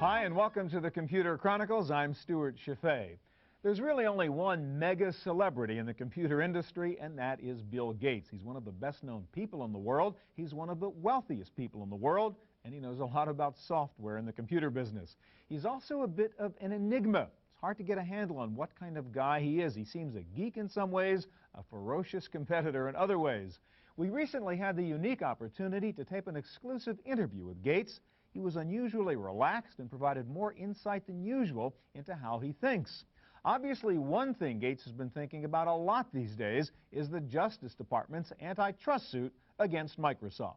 Hi, and welcome to the Computer Chronicles. I'm Stuart Chaffee. There's really only one mega celebrity in the computer industry, and that is Bill Gates. He's one of the best-known people in the world. He's one of the wealthiest people in the world, and he knows a lot about software in the computer business. He's also a bit of an enigma. It's hard to get a handle on what kind of guy he is. He seems a geek in some ways, a ferocious competitor in other ways. We recently had the unique opportunity to tape an exclusive interview with Gates. He was unusually relaxed and provided more insight than usual into how he thinks. Obviously, one thing Gates has been thinking about a lot these days is the Justice Department's antitrust suit against Microsoft.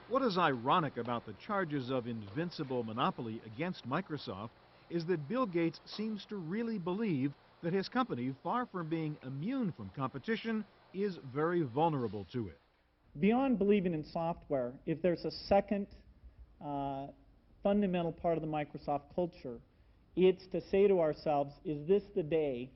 What is ironic about the charges of invincible monopoly against Microsoft is that Bill Gates seems to really believe that his company, far from being immune from competition, is very vulnerable to it. Beyond believing in software, if there's a second fundamental part of the Microsoft culture, it's to say to ourselves, is this the day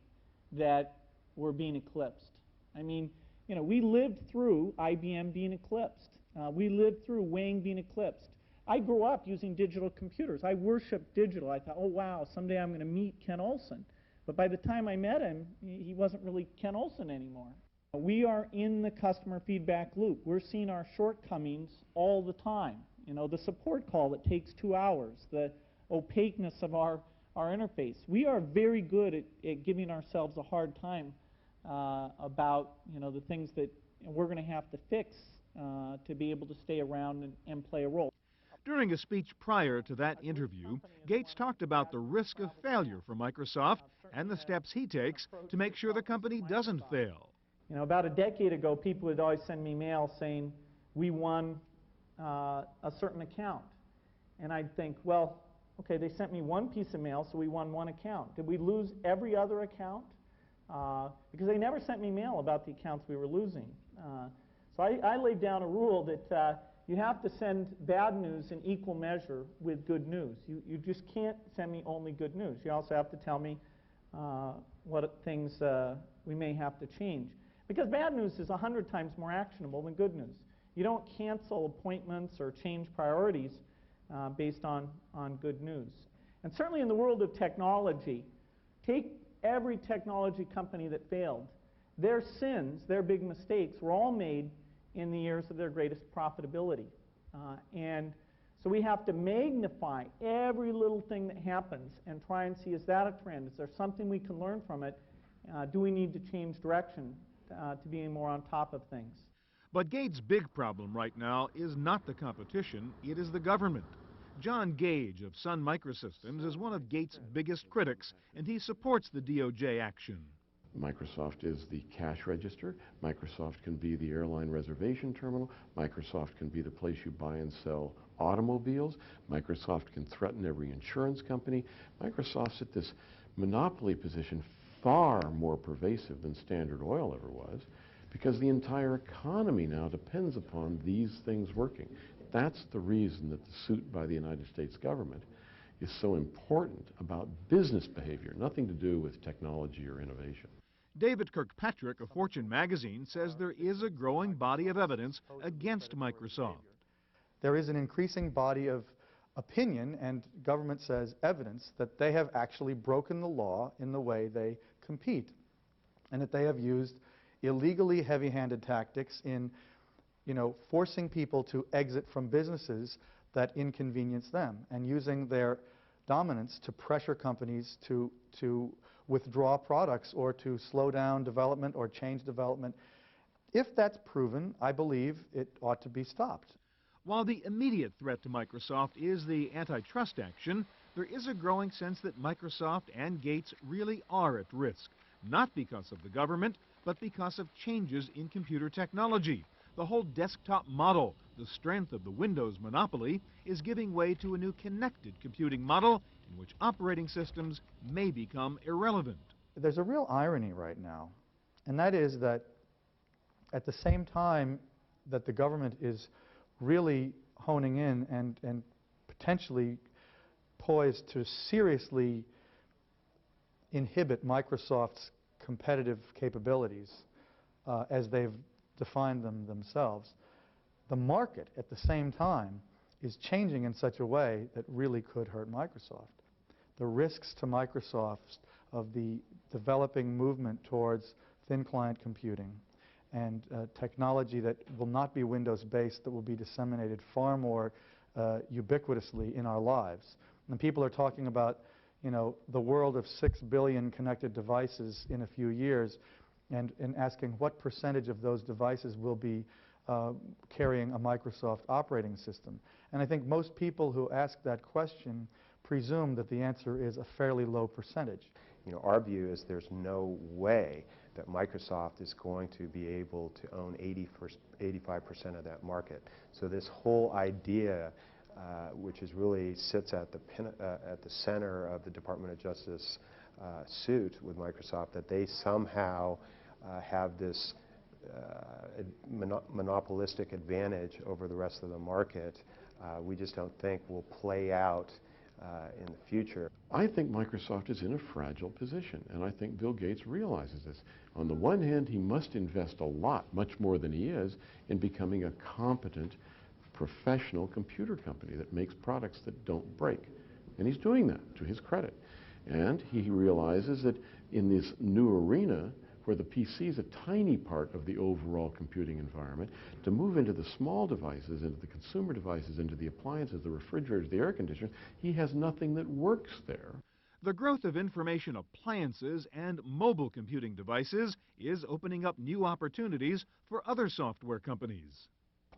that we're being eclipsed? I mean, you know, we lived through IBM being eclipsed. We lived through Wang being eclipsed. I grew up using digital computers. I worshiped digital. I thought, oh wow, someday I'm going to meet Ken Olsen. But by the time I met him, he wasn't really Ken Olsen anymore. We are in the customer feedback loop. We're seeing our shortcomings all the time. You know, the support call that takes 2 hours, the opaqueness of our interface. We are very good at giving ourselves a hard time about, you know, the things that we're going to have to fix to be able to stay around and play a role. During a speech prior to that interview, Gates talked about the risk of failure for Microsoft and the steps he takes to make sure the company doesn't fail. You know, about a decade ago, people would always send me mail saying, we won a certain account. And I'd think, well, okay, they sent me one piece of mail, so we won one account. Did we lose every other account? Because they never sent me mail about the accounts we were losing. So I laid down a rule that you have to send bad news in equal measure with good news. You just can't send me only good news. You also have to tell me what things we may have to change. Because bad news is 100 times more actionable than good news. You don't cancel appointments or change priorities based on good news. And certainly in the world of technology, take every technology company that failed. Their sins, their big mistakes, were all made in the years of their greatest profitability. And so we have to magnify every little thing that happens and try and see, is that a trend? Is there something we can learn from it? Do we need to change direction to being more on top of things? But Gates' big problem right now is not the competition, it is the government. John Gage of Sun Microsystems is one of Gates' biggest critics, and he supports the DOJ action. Microsoft is the cash register. Microsoft can be the airline reservation terminal. Microsoft can be the place you buy and sell automobiles. Microsoft can threaten every insurance company. Microsoft's at this monopoly position far more pervasive than Standard Oil ever was, because the entire economy now depends upon these things working. That's the reason that the suit by the United States government is so important about business behavior, nothing to do with technology or innovation. David Kirkpatrick of Fortune magazine says there is a growing body of evidence against Microsoft. There is an increasing body of opinion, and government says evidence, that they have actually broken the law in the way they compete, and that they have used illegally heavy-handed tactics in, you know, forcing people to exit from businesses that inconvenience them, and using their dominance to pressure companies to withdraw products or to slow down development or change development. If that's proven, I believe it ought to be stopped. While the immediate threat to Microsoft is the antitrust action, there is a growing sense that Microsoft and Gates really are at risk, not because of the government, but because of changes in computer technology. The whole desktop model, the strength of the Windows monopoly, is giving way to a new connected computing model in which operating systems may become irrelevant. There's a real irony right now, and that is that at the same time that the government is really honing in and potentially poised to seriously inhibit Microsoft's competitive capabilities as they've defined them themselves, the market at the same time is changing in such a way that really could hurt Microsoft. The risks to Microsoft of the developing movement towards thin client computing and technology that will not be Windows-based, that will be disseminated far more ubiquitously in our lives. And people are talking about, you know, the world of 6 billion connected devices in a few years, and asking what percentage of those devices will be carrying a Microsoft operating system. And I think most people who ask that question presume that the answer is a fairly low percentage. You know, our view is there's no way that Microsoft is going to be able to own 85% of that market. So this whole idea, which is really sits at the center of the Department of Justice suit with Microsoft, that they somehow have this monopolistic advantage over the rest of the market, we just don't think will play out in the future. I think Microsoft is in a fragile position, and I think Bill Gates realizes this. On the one hand, he must invest a lot, much more than he is, in becoming a competent, professional computer company that makes products that don't break. And he's doing that, to his credit. And he realizes that in this new arena, where the PC is a tiny part of the overall computing environment, to move into the small devices, into the consumer devices, into the appliances, the refrigerators, the air conditioners, he has nothing that works there. The growth of information appliances and mobile computing devices is opening up new opportunities for other software companies.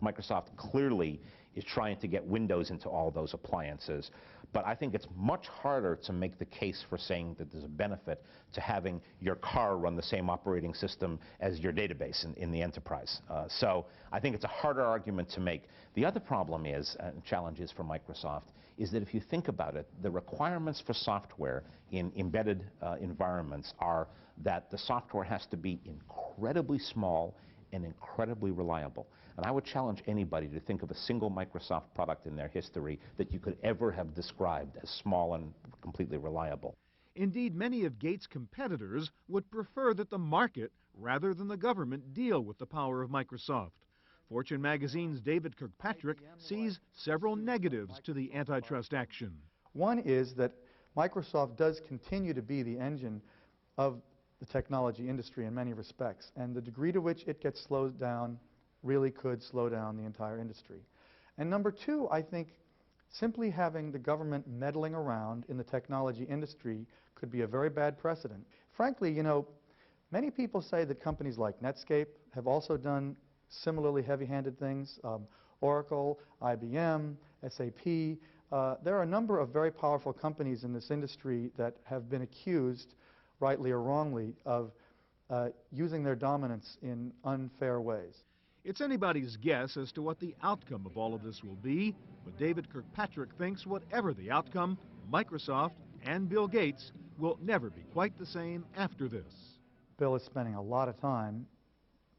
Microsoft clearly is trying to get Windows into all those appliances, but I think it's much harder to make the case for saying that there's a benefit to having your car run the same operating system as your database in the enterprise. So I think it's a harder argument to make. The other problem is, and challenge is for Microsoft, is that if you think about it, the requirements for software in embedded environments are that the software has to be incredibly small and incredibly reliable. And I would challenge anybody to think of a single Microsoft product in their history that you could ever have described as small and completely reliable. Indeed, many of Gates' competitors would prefer that the market, rather than the government, deal with the power of Microsoft. Fortune magazine's David Kirkpatrick sees several negatives to the antitrust action. One is that Microsoft does continue to be the engine of the technology industry in many respects, and the degree to which it gets slowed down really could slow down the entire industry. And number two, I think simply having the government meddling around in the technology industry could be a very bad precedent. Frankly, you know, many people say that companies like Netscape have also done similarly heavy-handed things. Oracle, IBM, SAP. There are a number of very powerful companies in this industry that have been accused, rightly or wrongly, of using their dominance in unfair ways. It's anybody's guess as to what the outcome of all of this will be, but David Kirkpatrick thinks whatever the outcome, Microsoft and Bill Gates will never be quite the same after this. Bill is spending a lot of time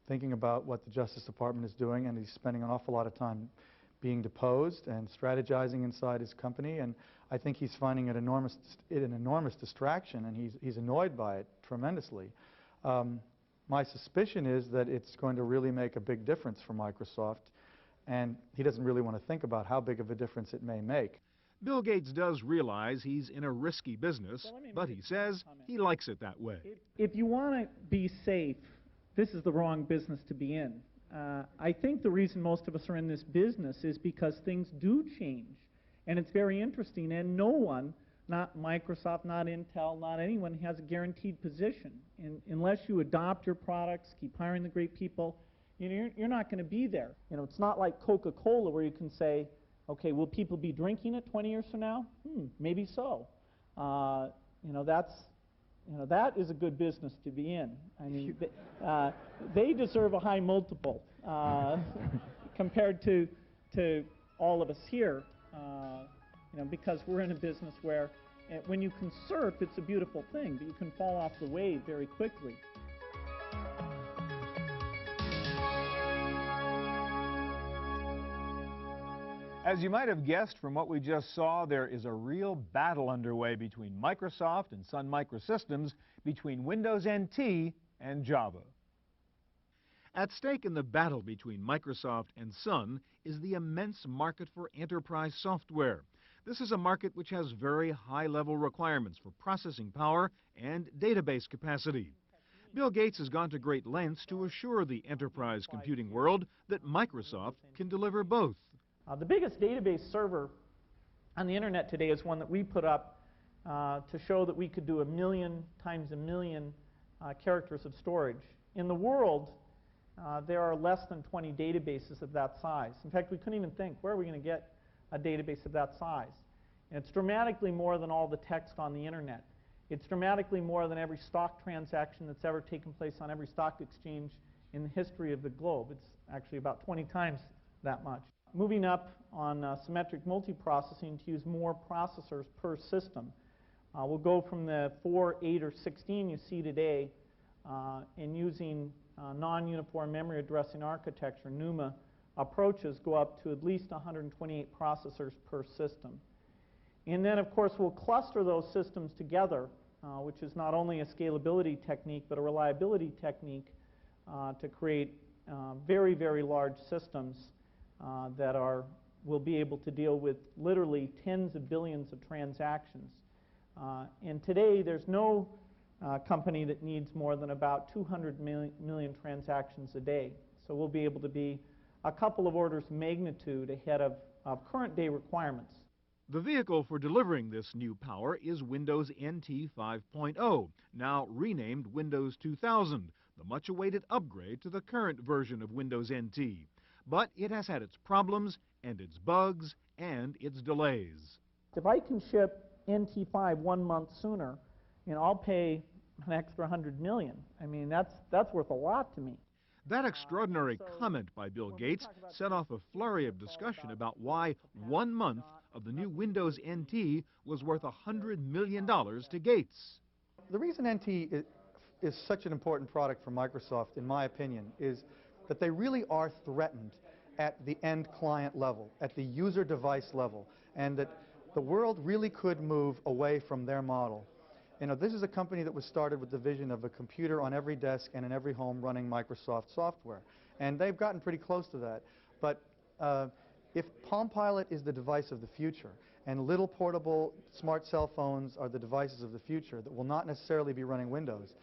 thinking about what the Justice Department is doing, and he's spending an awful lot of time being deposed and strategizing inside his company, and I think he's finding it an enormous distraction, and he's annoyed by it tremendously. My suspicion is that it's going to really make a big difference for Microsoft, and he doesn't really want to think about how big of a difference it may make. Bill Gates does realize he's in a risky business, but he says he likes it that way. If you want to be safe, this is the wrong business to be in. I think the reason most of us are in this business is because things do change, and it's very interesting, and no one, not Microsoft, not Intel, not anyone, has a guaranteed position. Unless you adopt your products, keep hiring the great people, you know, you're not going to be there. You know, it's not like Coca-Cola where you can say, okay, will people be drinking it 20 years from now? Maybe so. You know, that is a good business to be in. I mean, they deserve a high multiple compared to all of us here. You know, because we're in a business where when you can surf, it's a beautiful thing, but you can fall off the wave very quickly. As you might have guessed from what we just saw, there is a real battle underway between Microsoft and Sun Microsystems, between Windows NT and Java. At stake in the battle between Microsoft and Sun is the immense market for enterprise software. This is a market which has very high-level requirements for processing power and database capacity. Bill Gates has gone to great lengths to assure the enterprise computing world that Microsoft can deliver both. The biggest database server on the internet today is one that we put up to show that we could do 1 million times 1 million characters of storage. In the world, there are less than 20 databases of that size. In fact, we couldn't even think, where are we going to get a database of that size? And it's dramatically more than all the text on the internet. It's dramatically more than every stock transaction that's ever taken place on every stock exchange in the history of the globe. It's actually about 20 times that much. Moving up on symmetric multiprocessing to use more processors per system. We'll go from the 4, 8, or 16 you see today and using non-uniform memory addressing architecture, NUMA approaches, go up to at least 128 processors per system. And then, of course, we'll cluster those systems together, which is not only a scalability technique, but a reliability technique to create very, very large systems that will be able to deal with literally tens of billions of transactions. And today, there's no company that needs more than about 200 million transactions a day. So we'll be able to be a couple of orders of magnitude ahead of current day requirements. The vehicle for delivering this new power is Windows NT 5.0, now renamed Windows 2000, the much-awaited upgrade to the current version of Windows NT. But it has had its problems and its bugs and its delays. If I can ship NT 5 1 month sooner, I'll pay an extra 100 million. I mean, that's worth a lot to me. That extraordinary comment by Bill Gates set off a flurry of discussion about why 1 month of the new Windows NT was worth $100 million to Gates. The reason NT is such an important product for Microsoft, in my opinion, is that they really are threatened at the end client level, at the user device level, and that the world really could move away from their model. This is a company that was started with the vision of a computer on every desk and in every home running Microsoft software. And they've gotten pretty close to that. But if Palm Pilot is the device of the future, and little portable smart cell phones are the devices of the future that will not necessarily be running Windows,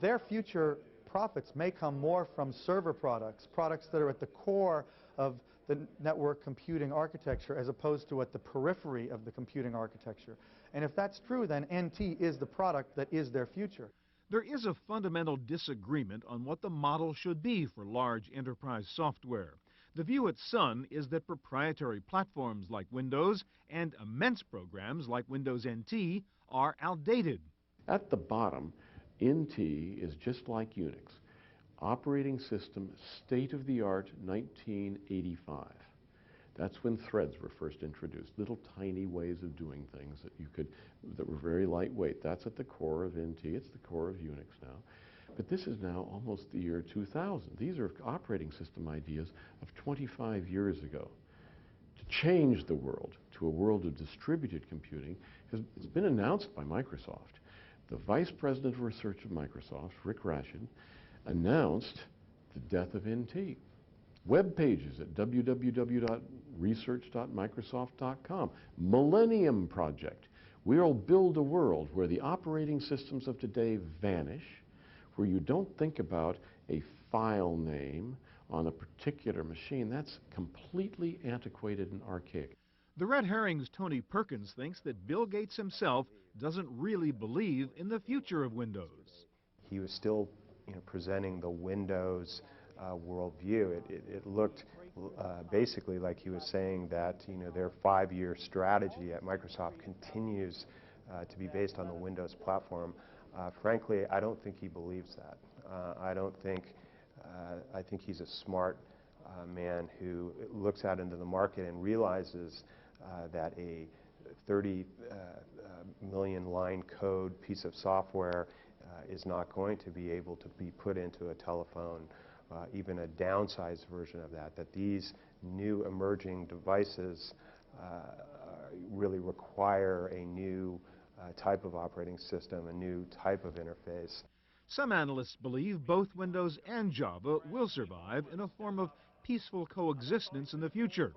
their future profits may come more from server products, products that are at the core of the network computing architecture as opposed to at the periphery of the computing architecture. And if that's true, then NT is the product that is their future. There is a fundamental disagreement on what the model should be for large enterprise software. The view at Sun is that proprietary platforms like Windows and immense programs like Windows NT are outdated. At the bottom, NT is just like Unix. Operating system, state-of-the-art, 1985. That's when threads were first introduced, little tiny ways of doing things that were very lightweight. That's at the core of NT. It's the core of Unix now. But this is now almost the year 2000. These are operating system ideas of 25 years ago. To change the world to a world of distributed computing has been announced by Microsoft. The Vice President of Research of Microsoft, Rick Rashid, announced the death of NT. Web pages at www.research.microsoft.com. Millennium Project. We'll build a world where the operating systems of today vanish, where you don't think about a file name on a particular machine. That's completely antiquated and archaic. The Red Herring's Tony Perkins thinks that Bill Gates himself doesn't really believe in the future of Windows. He was still presenting the Windows worldview. It looked basically like he was saying that their 5-year strategy at Microsoft continues to be based on the Windows platform. Frankly, I don't think he believes that. I think he's a smart man who looks out into the market and realizes that a 30 million line code piece of software is not going to be able to be put into a telephone, even a downsized version of that these new emerging devices really require a new type of operating system, a new type of interface. Some analysts believe both Windows and Java will survive in a form of peaceful coexistence in the future.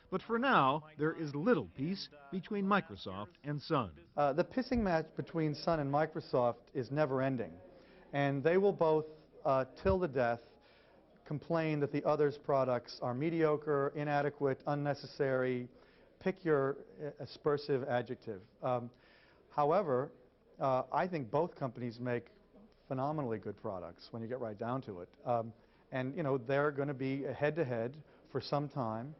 But for now, there is little peace between Microsoft and Sun. The pissing match between Sun and Microsoft is never ending, and they will both, till the death, complain that the other's products are mediocre, inadequate, unnecessary, pick your aspersive adjective. However, I think both companies make phenomenally good products when you get right down to it. And you know, they're going to be head-to-head for some time.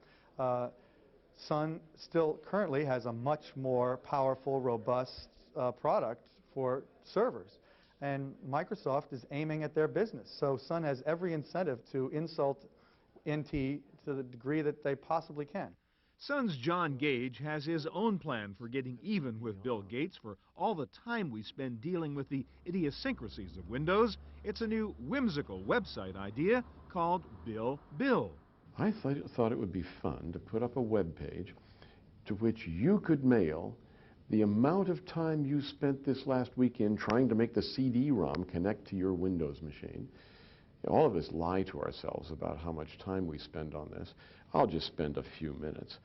Sun still currently has a much more powerful, robust product for servers. And Microsoft is aiming at their business. So Sun has every incentive to insult NT to the degree that they possibly can. Sun's John Gage has his own plan for getting even with Bill Gates for all the time we spend dealing with the idiosyncrasies of Windows. It's a new whimsical website idea called Bill Bill. I thought it would be fun to put up a web page to which you could mail the amount of time you spent this last weekend trying to make the CD-ROM connect to your Windows machine. All of us lie to ourselves about how much time we spend on this. I'll just spend a few minutes.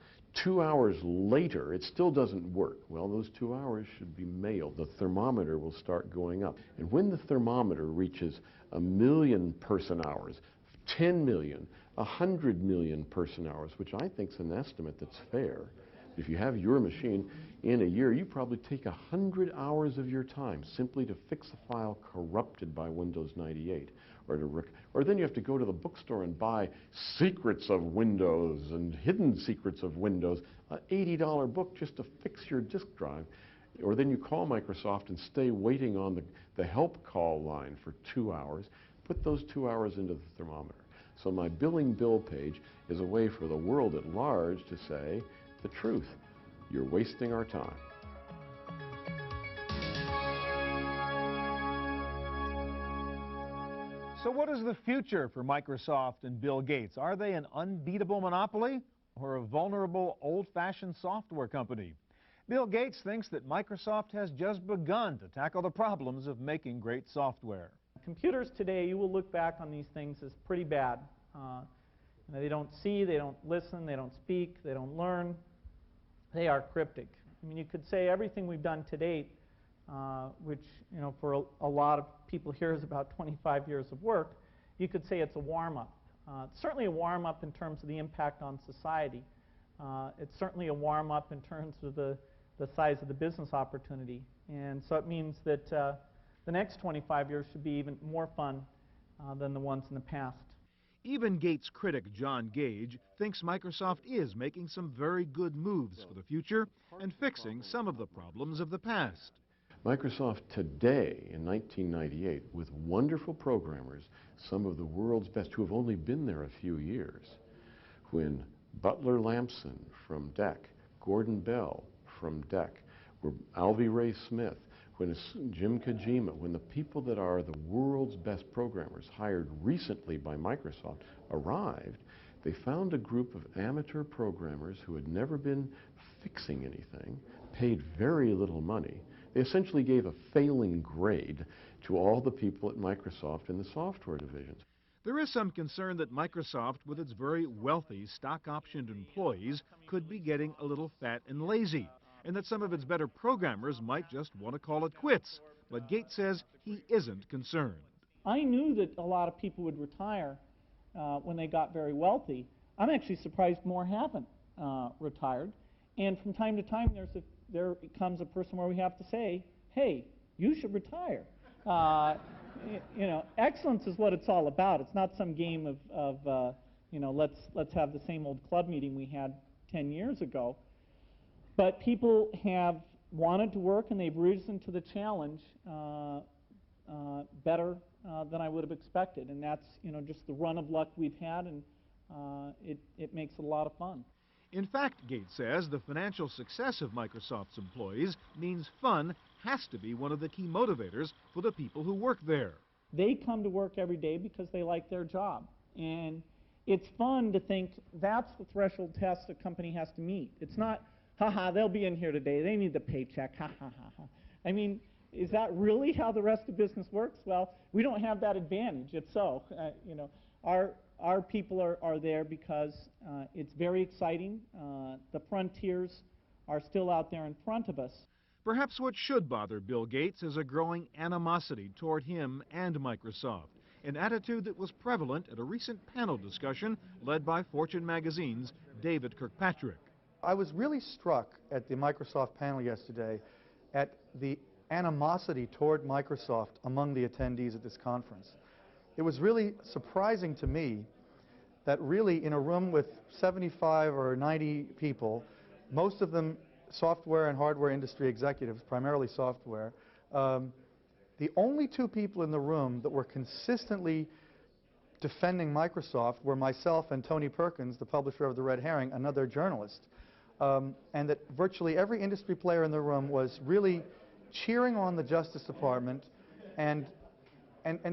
2 hours later, it still doesn't work. Well, those 2 hours should be mailed. The thermometer will start going up. And when the thermometer reaches 1 million person hours, 10 million, 100 million person hours, which I think is an estimate that's fair. If you have your machine, in a year, you probably take 100 hours of your time simply to fix a file corrupted by Windows 98. Or then you have to go to the bookstore and buy Secrets of Windows and Hidden Secrets of Windows, an $80 book just to fix your disk drive. Or then you call Microsoft and stay waiting on the help call line for 2 hours. Put those 2 hours into the thermometer. So my Billing Bill page is a way for the world at large to say the truth. You're wasting our time. So what is the future for Microsoft and Bill Gates? Are they an unbeatable monopoly or a vulnerable, old-fashioned software company? Bill Gates thinks that Microsoft has just begun to tackle the problems of making great software. Computers today, you will look back on these things as pretty bad. They don't see, they don't listen, they don't speak, they don't learn. They are cryptic. I mean, you could say everything we've done to date, which, you know, for a lot of people here is about 25 years of work, you could say it's a warm-up. It's certainly a warm-up in terms of the impact on society. It's certainly a warm-up in terms of the size of the business opportunity. And so it means that the next 25 years should be even more fun than the ones in the past. Even Gates critic John Gage thinks Microsoft is making some very good moves for the future and fixing some of the problems of the past. Microsoft today, in 1998, with wonderful programmers, some of the world's best who have only been there a few years, when Butler Lampson from DEC, Gordon Bell from DEC, where Alvy Ray Smith, when Jim Kojima, when the people that are the world's best programmers hired recently by Microsoft arrived, they found a group of amateur programmers who had never been fixing anything, paid very little money. They essentially gave a failing grade to all the people at Microsoft in the software divisions. There is some concern that Microsoft, with its very wealthy stock-optioned employees, could be getting a little fat and lazy, and that some of its better programmers might just want to call it quits. But Gates says he isn't concerned. I knew that a lot of people would retire when they got very wealthy. I'm actually surprised more haven't retired. And from time to time, there comes a person where we have to say, hey, you should retire. You know, excellence is what it's all about. It's not some game of you know, let's have the same old club meeting we had 10 years ago. But people have wanted to work, and they've risen to the challenge better than I would have expected. And that's, you know, just the run of luck we've had, and it makes it a lot of fun. In fact, Gates says the financial success of Microsoft's employees means fun has to be one of the key motivators for the people who work there. They come to work every day because they like their job. And it's fun to think that's the threshold test a company has to meet. It's not, haha, they'll be in here today, they need the paycheck, ha ha ha ha. I mean, is that really how the rest of business works? Well, we don't have that advantage. If so, you know, our people are there because it's very exciting. The frontiers are still out there in front of us. Perhaps what should bother Bill Gates is a growing animosity toward him and Microsoft, an attitude that was prevalent at a recent panel discussion led by Fortune magazine's David Kirkpatrick. I was really struck at the Microsoft panel yesterday at the animosity toward Microsoft among the attendees at this conference. It was really surprising to me that really in a room with 75 or 90 people, most of them software and hardware industry executives, primarily software, the only two people in the room that were consistently defending Microsoft were myself and Tony Perkins, the publisher of The Red Herring, another journalist, and that virtually every industry player in the room was really cheering on the Justice Department and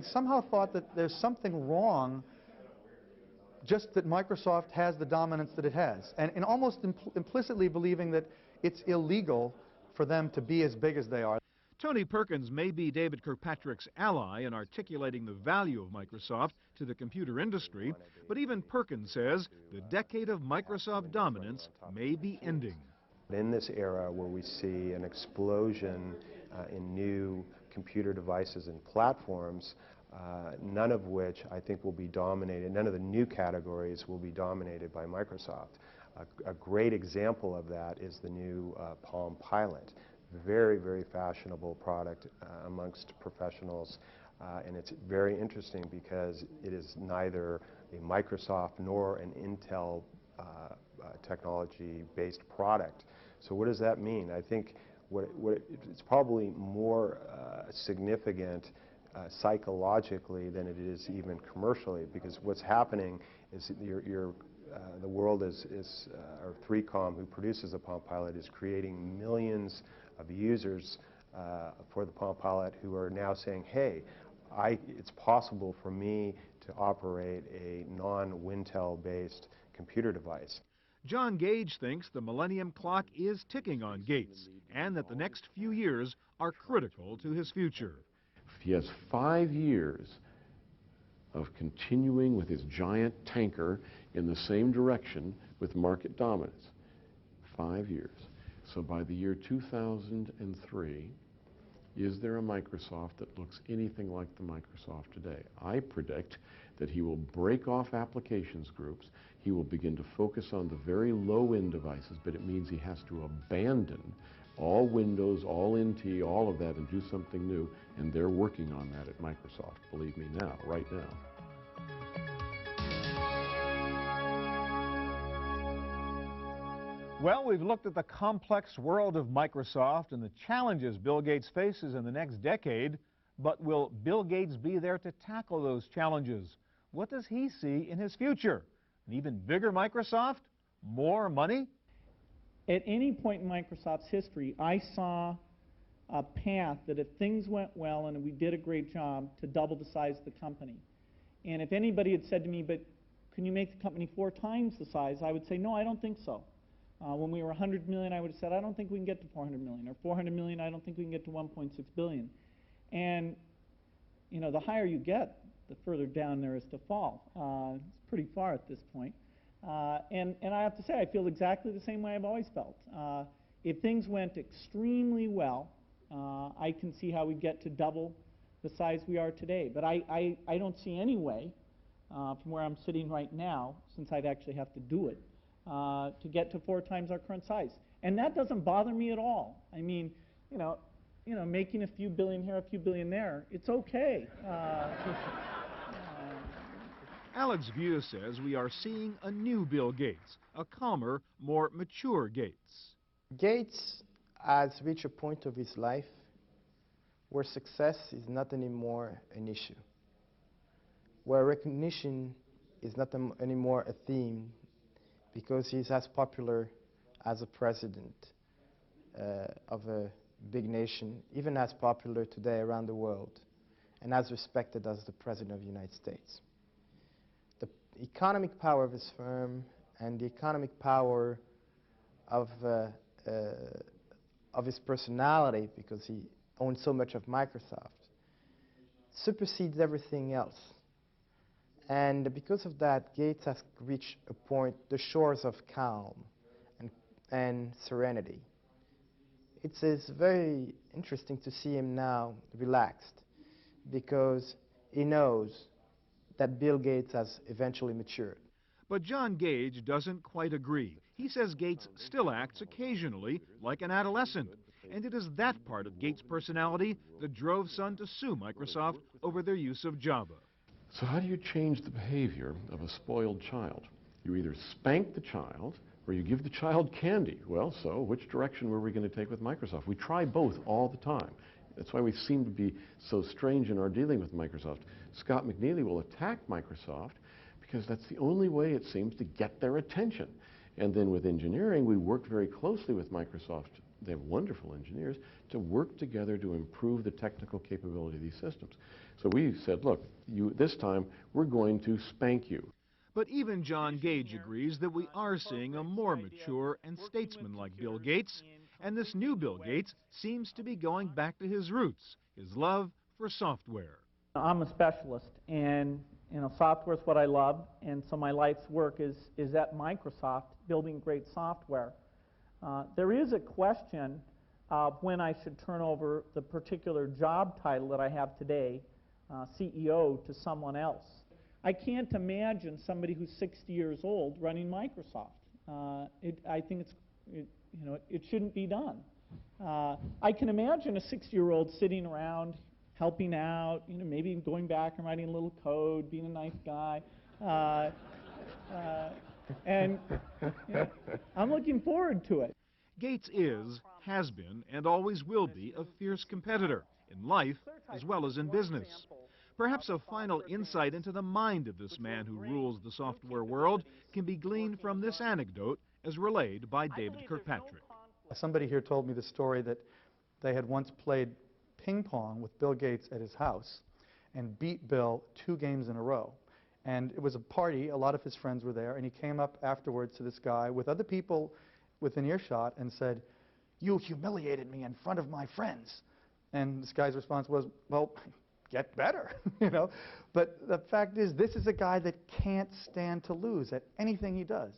somehow thought that there's something wrong just that Microsoft has the dominance that it has, and almost implicitly believing that it's illegal for them to be as big as they are. Tony Perkins may be David Kirkpatrick's ally in articulating the value of Microsoft to the computer industry, but even Perkins says the decade of Microsoft dominance may be ending. In this era where we see an explosion in new computer devices and platforms, none of which I think will be dominated, none of the new categories will be dominated by Microsoft. A great example of that is the new Palm Pilot. Very, very fashionable product amongst professionals, and it's very interesting because it is neither a Microsoft nor an Intel technology-based product. So what does that mean? I think it's probably more significant psychologically than it is even commercially, because what's happening is the world or 3Com, who produces the Palm Pilot, is creating millions of users for the Palm Pilot who are now saying, hey, it's possible for me to operate a non-Wintel-based computer device. John Gage thinks the Millennium Clock is ticking on Gates and that the next few years are critical to his future. He has 5 years of continuing with his giant tanker in the same direction with market dominance. 5 years. So by the year 2003, is there a Microsoft that looks anything like the Microsoft today? I predict that he will break off applications groups. He will begin to focus on the very low-end devices, but it means he has to abandon all Windows, all NT, all of that, and do something new, and they're working on that at Microsoft, believe me now, right now. Well, we've looked at the complex world of Microsoft and the challenges Bill Gates faces in the next decade, but will Bill Gates be there to tackle those challenges? What does he see in his future? An even bigger Microsoft? More money? At any point in Microsoft's history, I saw a path that if things went well and we did a great job, to double the size of the company. And if anybody had said to me, but can you make the company 4 times the size, I would say, no, I don't think so. When we were 100 million, I would have said, I don't think we can get to 400 million. Or 400 million, I don't think we can get to 1.6 billion. And, you know, the higher you get, the further down there is to fall. It's pretty far at this point. And I have to say, I feel exactly the same way I've always felt. If things went extremely well, I can see how we get to double the size we are today. But I don't see any way, from where I'm sitting right now, since I'd actually have to do it, to get to 4 times our current size. And that doesn't bother me at all. I mean, you know, making a few billion here, a few billion there, it's okay. Alex View says we are seeing a new Bill Gates, a calmer, more mature Gates. Gates has reached a point of his life where success is not anymore an issue, where recognition is not anymore a theme, because he's as popular as a president of a big nation, even as popular today around the world, and as respected as the President of the United States. The economic power of his firm and the economic power of his personality, because he owns so much of Microsoft, supersedes everything else. And because of that, Gates has reached a point, the shores of calm and serenity. It's very interesting to see him now relaxed, because he knows that Bill Gates has eventually matured. But John Gage doesn't quite agree. He says Gates still acts occasionally like an adolescent. And it is that part of Gates' personality that drove Sun to sue Microsoft over their use of Java. So how do you change the behavior of a spoiled child? You either spank the child or you give the child candy. Well, so which direction were we going to take with Microsoft? We try both all the time. That's why we seem to be so strange in our dealing with Microsoft. Scott McNealy will attack Microsoft because that's the only way it seems to get their attention. And then with engineering, we work very closely with Microsoft. They have wonderful engineers to work together to improve the technical capability of these systems. So we said, look, this time we're going to spank you. But even John Gage agrees that we are seeing a more mature and statesman-like Bill Gates, and this new Bill Gates seems to be going back to his roots, his love for software. I'm a specialist, and software is what I love, and so my life's work is at Microsoft, building great software. There is a question of when I should turn over the particular job title that I have today, CEO, to someone else. I can't imagine somebody who's 60 years old running Microsoft. I think it shouldn't be done. I can imagine a 60-year-old sitting around, helping out, maybe going back and writing a little code, being a nice guy. And I'm looking forward to it. Gates is, has been, and always will be a fierce competitor in life as well as in business. Perhaps a final insight into the mind of this man who rules the software world can be gleaned from this anecdote as relayed by David Kirkpatrick. Somebody here told me the story that they had once played ping pong with Bill Gates at his house and beat Bill 2 games in a row. And it was a party, a lot of his friends were there, and he came up afterwards to this guy with other people within earshot and said, "You humiliated me in front of my friends." And this guy's response was, "Well, get better," But the fact is, this is a guy that can't stand to lose at anything he does.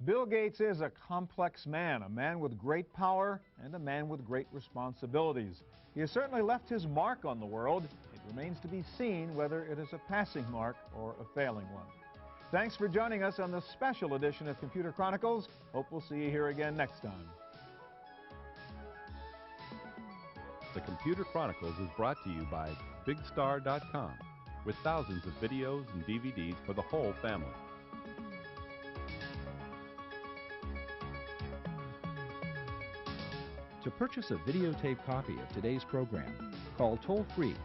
Bill Gates is a complex man, a man with great power and a man with great responsibilities. He has certainly left his mark on the world. It remains to be seen whether it is a passing mark or a failing one. Thanks for joining us on this special edition of Computer Chronicles. Hope we'll see you here again next time. The Computer Chronicles is brought to you by BigStar.com, with thousands of videos and DVDs for the whole family. To purchase a videotape copy of today's program, call toll-free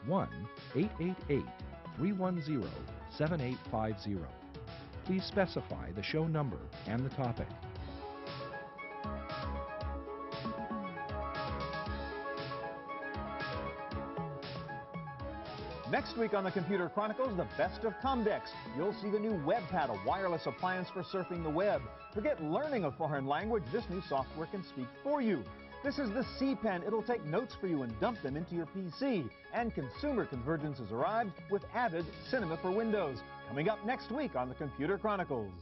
1-888-310-7850. Please specify the show number and the topic. Next week on the Computer Chronicles, the best of Comdex. You'll see the new WebPad, a wireless appliance for surfing the web. Forget learning a foreign language. This new software can speak for you. This is the C Pen. It'll take notes for you and dump them into your PC. And consumer convergence has arrived with added Cinema for Windows. Coming up next week on the Computer Chronicles.